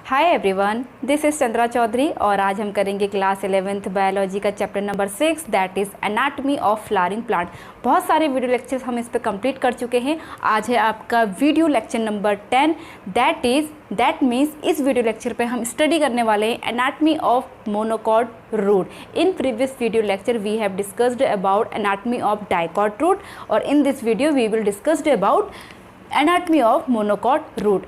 Hi everyone, this is Chandra Chaudhary और आज हम करेंगे क्लास 11th बायोलॉजी का chapter number 6 that is anatomy of flowering plant. बहुत सारे वीडियो लेक्चर्स हम इस पर कंप्लीट कर चुके हैं। आज है आपका video lecture number 10 that means इस वीडियो लेक्चर पे हम स्टडी करने वाले हैं anatomy of monocot root. In previous video lecture we have discussed about anatomy of dicot root और in this video we will discussed about anatomy of monocot root.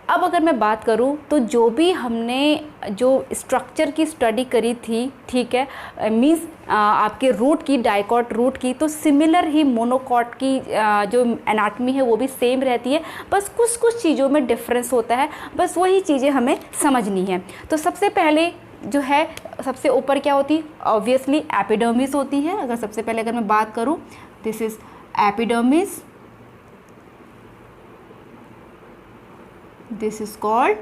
अब अगर मैं बात करूं तो जो भी हमने जो स्ट्रक्चर की स्टडी करी थी, ठीक है, मीन्स आपके रूट की, डाइकॉट रूट की, तो सिमिलर ही मोनोकॉट की जो एनाटॉमी है वो भी सेम रहती है, बस कुछ कुछ चीज़ों में डिफरेंस होता है। बस वही चीज़ें हमें समझनी है। तो सबसे पहले जो है, सबसे ऊपर क्या होती है? ऑब्वियसली एपिडर्मिस होती है। अगर सबसे पहले अगर मैं बात करूँ, this is epidermis, this is called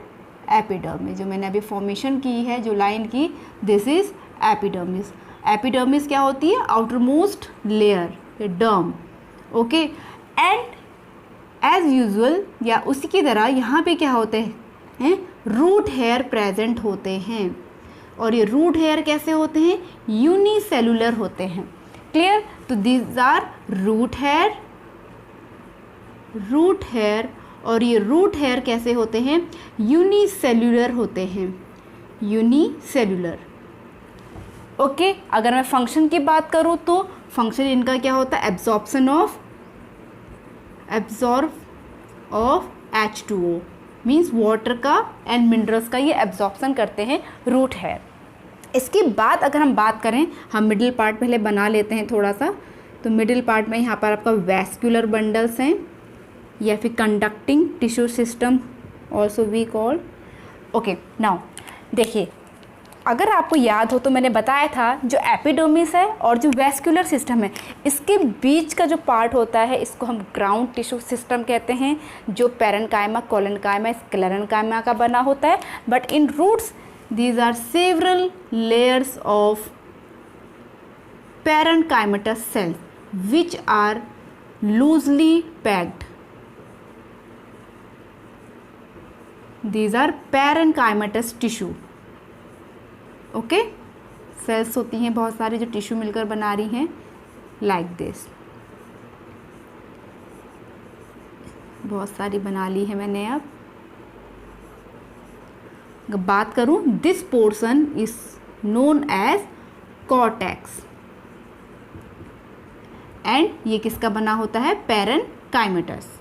epidermis. जो मैंने अभी फॉर्मेशन की है, जो लाइन की, दिस इज़ एपिडर्मिस। एपिडर्मिस क्या होती है? Outermost layer, derm. Okay, and as usual या उसी की तरह यहाँ पे क्या होते हैं? रूट हेयर प्रेजेंट होते हैं। और ये रूट हेयर कैसे होते हैं? यूनिसेलुलर होते हैं। क्लियर? तो दीज आर रूट हेयर और ये रूट हेयर कैसे होते हैं? यूनिसेल्यूलर होते हैं, यूनिसेल्यूलर। ओके, अगर मैं फंक्शन की बात करूँ तो फंक्शन इनका क्या होता है? Absorb of H2O, means water का एंड मिनरल्स का ये एब्जॉर्प्शन करते हैं रूट हेयर। इसके बाद अगर हम बात करें, हम मिडिल पार्ट पहले बना लेते हैं थोड़ा सा। तो मिडिल पार्ट में यहाँ पर आपका वैस्कुलर बंडल्स हैं या फिर conducting tissue system also we call. Okay, now देखिए, अगर आपको याद हो तो मैंने बताया था जो एपिडर्मिस है और जो वैस्कुलर सिस्टम है, इसके बीच का जो पार्ट होता है इसको हम ग्राउंड टिश्यू सिस्टम कहते हैं, जो पैरेन्काइमा, कोलेनकाइमा, स्क्लेरेन्काइमा का बना होता है। But in roots these are several layers of parenchymatous cells which are loosely packed. These are parenchymatous tissue. Okay, cells होती हैं बहुत सारी जो टिश्यू मिलकर बना रही हैं, लाइक दिस। बहुत सारी बना ली है मैंने। अब बात करूं, this portion is known as cortex and ये किसका बना होता है? Parenchymatous.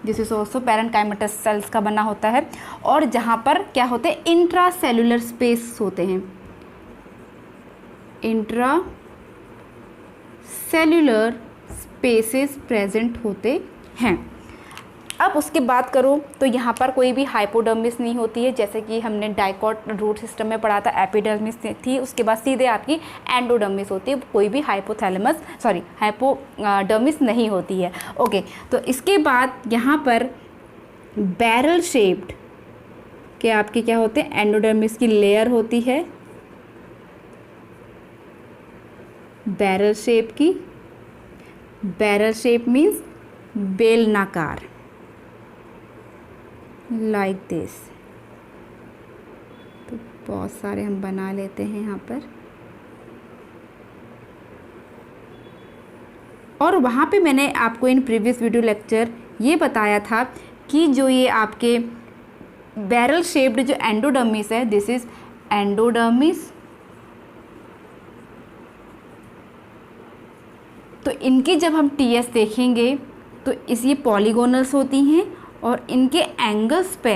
This is also parenchymatous cells का बना होता है। और जहाँ पर क्या होते हैं? इंट्रा सेलुलर स्पेस होते हैं, इंट्रा सेलुलर स्पेसेस प्रेजेंट होते हैं। अब उसके बात करूँ तो यहाँ पर कोई भी हाइपोडर्मिस नहीं होती है, जैसे कि हमने डाइकॉट रूट सिस्टम में पढ़ा था, एपिडर्मिस थी, उसके बाद सीधे आपकी एंडोडर्मिस होती है। कोई भी हाइपोडर्मिस नहीं होती है। ओके, तो इसके बाद यहाँ पर बैरल शेप्ड के आपके क्या होते हैं? एंडोडर्मिस की लेयर होती है, बैरल शेप की। बैरल शेप मीन्स बेलनाकार, लाइक दिस। तो बहुत सारे हम बना लेते हैं यहाँ पर। और वहाँ पे मैंने आपको इन प्रीवियस वीडियो लेक्चर ये बताया था कि जो ये आपके बैरल शेप्ड जो एंडोडर्मिस है, दिस इज एंडोडर्मिस। तो इनकी जब हम टीएस देखेंगे तो ये पॉलीगोनल्स होती हैं और इनके एंगल्स पे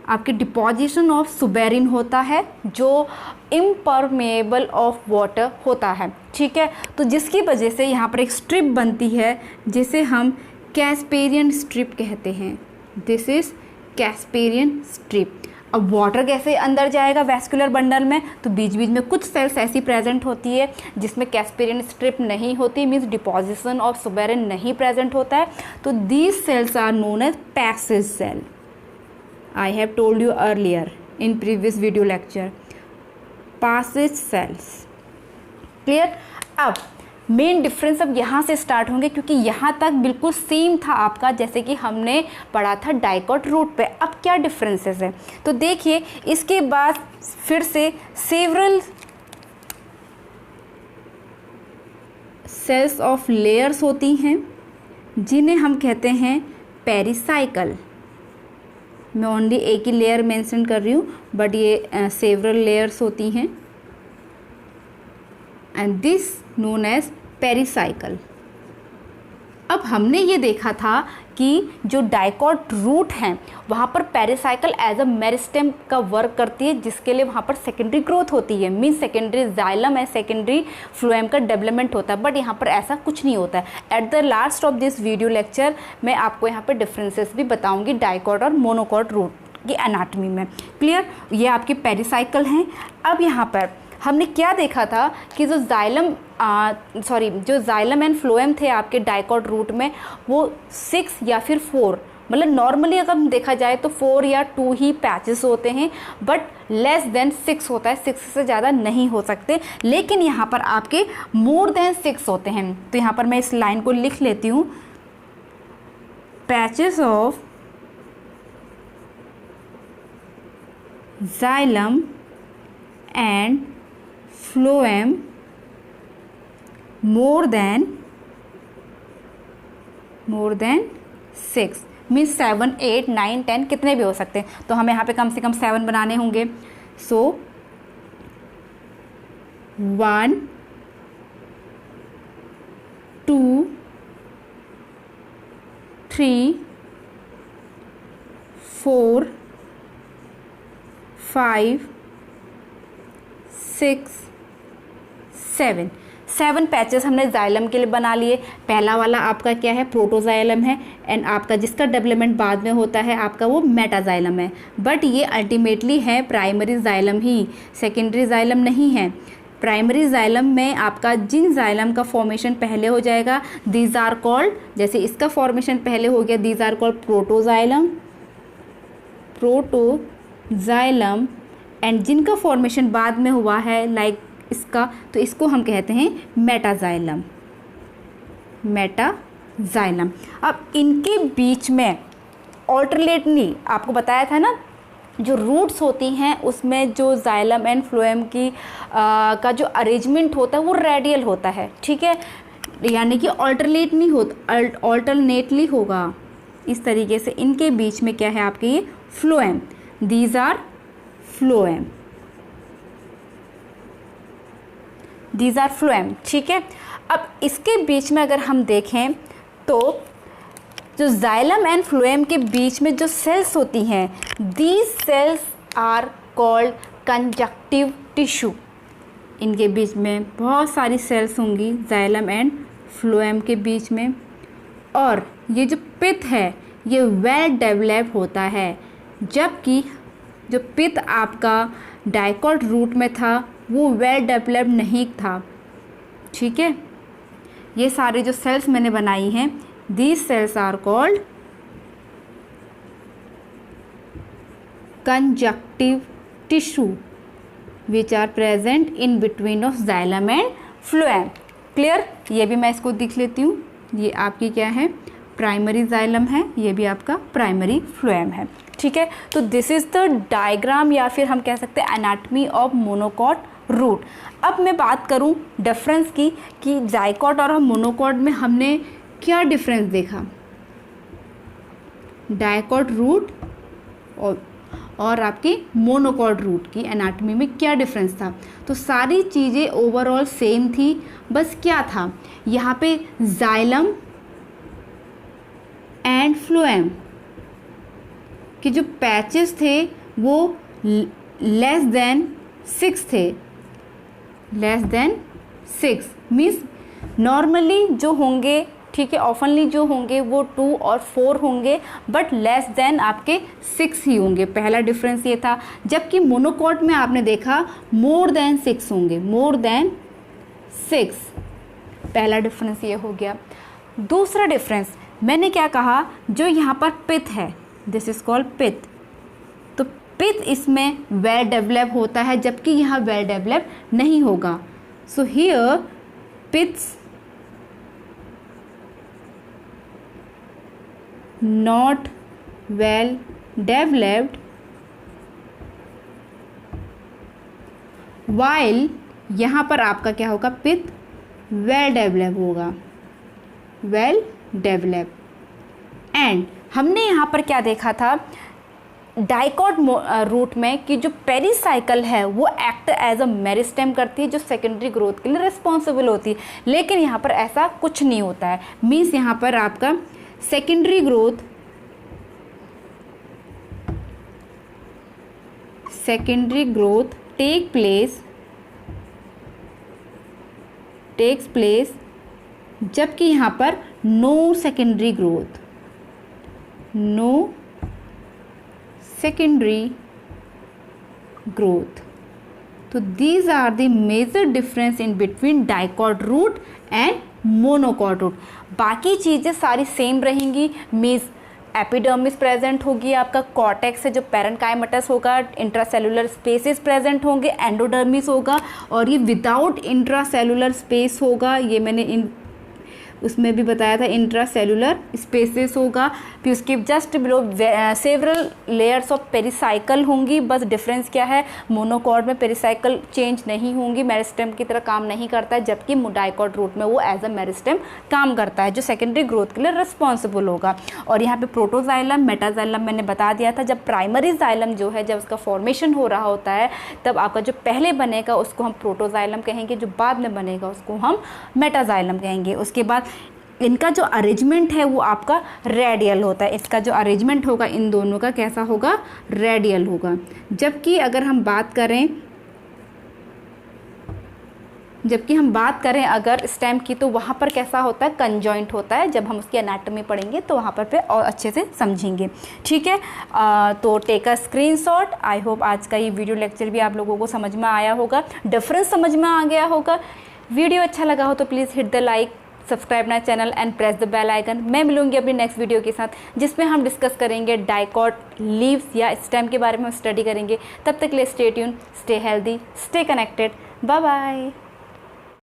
आपके डिपॉजिशन ऑफ सुबेरिन होता है, जो इम्परमेएबल ऑफ वाटर होता है। ठीक है, तो जिसकी वजह से यहाँ पर एक स्ट्रिप बनती है जिसे हम कैस्पेरियन स्ट्रिप कहते हैं। This is Casparian strip. अब वाटर कैसे अंदर जाएगा वैस्कुलर बंडल में? तो बीच बीच में कुछ सेल्स ऐसी प्रेजेंट होती है जिसमें कैस्पेरियन स्ट्रिप नहीं होती, मीन्स डिपॉजिशन ऑफ सुबेरिन नहीं प्रेजेंट होता है। तो these cells are known as passage cell. I have told you earlier in previous video lecture, passage cells. Clear? अब मेन डिफरेंस अब यहाँ से स्टार्ट होंगे, क्योंकि यहाँ तक बिल्कुल सेम था आपका जैसे कि हमने पढ़ा था डाइकॉट रूट पे। अब क्या डिफरेंसेस है तो देखिए, इसके बाद फिर से सेवरल सेल्स ऑफ लेयर्स होती हैं जिन्हें हम कहते हैं पेरिसाइकल। मैं ओनली एक ही लेयर मेंशन कर रही हूँ, बट ये सेवरल लेयर्स होती हैं and this known as pericycle. अब हमने ये देखा था कि जो डाइकॉट रूट हैं वहाँ पर पेरिसाइकल एज अ मेरिस्टेम का वर्क करती है, जिसके लिए वहाँ पर सेकेंडरी ग्रोथ होती है, mean secondary xylem and secondary phloem का डेवलपमेंट होता है। बट यहाँ पर ऐसा कुछ नहीं होता है। At the last of this video lecture मैं आपको यहाँ पर डिफरेंसेस भी बताऊँगी डाइकॉट और मोनोकॉट रूट की एनाटॉमी में। क्लियर, ये आपके पेरिसाइकल हैं। अब यहाँ पर हमने क्या देखा था कि जो जाइलम एंड फ्लोएम थे आपके डाइकॉट रूट में, वो 6 या फिर 4, मतलब नॉर्मली अगर देखा जाए तो 4 या 2 ही पैचेस होते हैं, बट लेस देन 6 होता है, 6 से ज़्यादा नहीं हो सकते। लेकिन यहाँ पर आपके मोर देन 6 होते हैं। तो यहाँ पर मैं इस लाइन को लिख लेती हूँ, patches of xylem and phloem more than 6 means 7, 8, 9, 10 कितने भी हो सकते हैं। तो हमें यहाँ पे कम से कम 7 बनाने होंगे। सो 1, 2, 3, 4, 5, 6, 7 पैचेस हमने जाइलम के लिए बना लिए। पहला वाला आपका क्या है, प्रोटोजाइलम है, एंड आपका जिसका डेवलपमेंट बाद में होता है आपका वो मेटाजाइलम है। बट ये अल्टीमेटली है प्राइमरी जाइलम ही, सेकेंडरी जाइलम नहीं है। प्राइमरी जाइलम में आपका जिन जाइलम का फॉर्मेशन पहले हो जाएगा, दीज आर कॉल्ड, जैसे इसका फॉर्मेशन पहले हो गया, these are called protoxylem, and जिनका फॉर्मेशन बाद में हुआ है लाइक इसका, तो इसको हम कहते हैं मेटाजाइलम। अब इनके बीच में ऑल्टरनेटली आपको बताया था ना, जो रूट्स होती हैं उसमें जो जाइलम एंड फ्लोएम की का जो अरेंजमेंट होता है वो रेडियल होता है, ठीक है, यानी कि ऑल्टरनेटली होगा इस तरीके से। इनके बीच में क्या है आपके ये फ्लोएम, दीज आर फ्लोएम, ठीक है। अब इसके बीच में अगर हम देखें तो जो जाइलम एंड फ्लोएम के बीच में जो सेल्स होती हैं, these cells are called conjunctive tissue. इनके बीच में बहुत सारी सेल्स होंगी जाइलम एंड फ्लोएम के बीच में, और ये जो पिथ है ये वेल डेवलप होता है, जबकि जो पिथ आपका डाइकॉट रूट में था वो वेल डेवलप नहीं था, ठीक है। ये सारे जो सेल्स मैंने बनाई हैं, these cells are called conjunctive tissue which are present in between of xylem and phloem. Clear, ये भी मैं इसको लिख लेती हूँ। ये आपकी क्या है, प्राइमरी जाइलम है, ये भी आपका प्राइमरी फ्लोएम है, ठीक है। तो दिस इज़ द डायग्राम, या फिर हम कह सकते हैं एनाटॉमी ऑफ मोनोकॉट रूट। अब मैं बात करूं डिफरेंस की कि डाइकॉट और मोनोकॉट में हमने क्या डिफरेंस देखा। डाइकॉट रूट और आपके मोनोकॉट रूट की एनाटॉमी में क्या डिफरेंस था। तो सारी चीज़ें ओवरऑल सेम थी, बस क्या था यहाँ पे जाइलम एंड फ्लोएम के जो पैचेस थे वो लेस देन 6 थे, लेस देन 6 मीन्स नॉर्मली जो होंगे, ठीक है, ऑफनली जो होंगे वो 2 और 4 होंगे, बट लेस देन आपके 6 ही होंगे। पहला डिफरेंस ये था, जबकि मोनोकॉट में आपने देखा मोर देन 6 होंगे, मोर देन 6। पहला डिफरेंस ये हो गया। दूसरा डिफरेंस मैंने क्या कहा, जो यहाँ पर पिथ है, दिस इज कॉल्ड पिथ, तो पिथ इसमें वेल डेवलप होता है, जबकि यहाँ वेल डेवलप नहीं होगा। So here piths not well developed, while यहाँ पर आपका क्या होगा, पिथ वेल डेवलप होगा, वेल डेवलप। एंड हमने यहाँ पर क्या देखा था, डाइकॉट रूट में कि जो पेरिसाइकिल है वो एक्ट एज अ मेरिस्टेम करती है जो सेकेंडरी ग्रोथ के लिए रिस्पॉन्सिबल होती है, लेकिन यहाँ पर ऐसा कुछ नहीं होता है। मीन्स यहाँ पर आपका सेकेंडरी ग्रोथ टेक्स प्लेस जबकि यहाँ पर नो सेकेंडरी ग्रोथ। तो these are the major difference in between dicot root and monocot root. बाकी चीज़ें सारी सेम रहेंगी। मीन्स एपिडर्मिस प्रेजेंट होगी, आपका कॉर्टेक्स है जो पैरेन्काइमेटस होगा, इंट्रासेलुलर स्पेसेस प्रेजेंट होंगे, एंडोडर्मिस होगा, और ये विदाउट इंट्रासेलुलर स्पेस होगा। ये मैंने उसमें भी बताया था, इंट्रासेलुलर स्पेसेस होगा। फिर उसके just below several layers of pericycle होंगी। बस डिफरेंस क्या है, मोनोकॉट में पेरिसाइकल चेंज नहीं होंगी, मेरिस्टेम की तरह काम नहीं करता है, जबकि डाइकॉट रूट में वो एज अ मेरिस्टेम काम करता है जो सेकेंडरी ग्रोथ के लिए रिस्पॉन्सिबल होगा। और यहाँ पे प्रोटोजाइलम मेटाजाइलम मैंने बता दिया था। जब प्राइमरी जाइलम जो है, जब उसका फॉर्मेशन हो रहा होता है, तब आपका जो पहले बनेगा उसको हम प्रोटोजाइलम कहेंगे, जो बाद में बनेगा उसको हम मेटाजाइलम कहेंगे। उसके बाद इनका जो अरेंजमेंट है वो आपका रेडियल होता है। इसका जो अरेंजमेंट होगा इन दोनों का कैसा होगा, रेडियल होगा। जबकि अगर हम बात करें अगर स्टेम की, तो वहाँ पर कैसा होता है, कंजॉइंट होता है। जब हम उसकी एनाटॉमी पढ़ेंगे तो वहाँ पर और अच्छे से समझेंगे। ठीक है, तो take a screenshot. I hope आज का ये वीडियो लेक्चर भी आप लोगों को समझ में आया होगा, डिफरेंस समझ में आ गया होगा। वीडियो अच्छा लगा हो तो please hit the like, subscribe my channel and press the bell icon. मैं मिलूंगी अपनी नेक्स्ट वीडियो के साथ, जिसमें हम डिस्कस करेंगे डाइकॉट लीव्स या स्टेम के बारे में स्टडी करेंगे। तब तक के लिए stay tune, stay healthy, stay connected. Bye bye.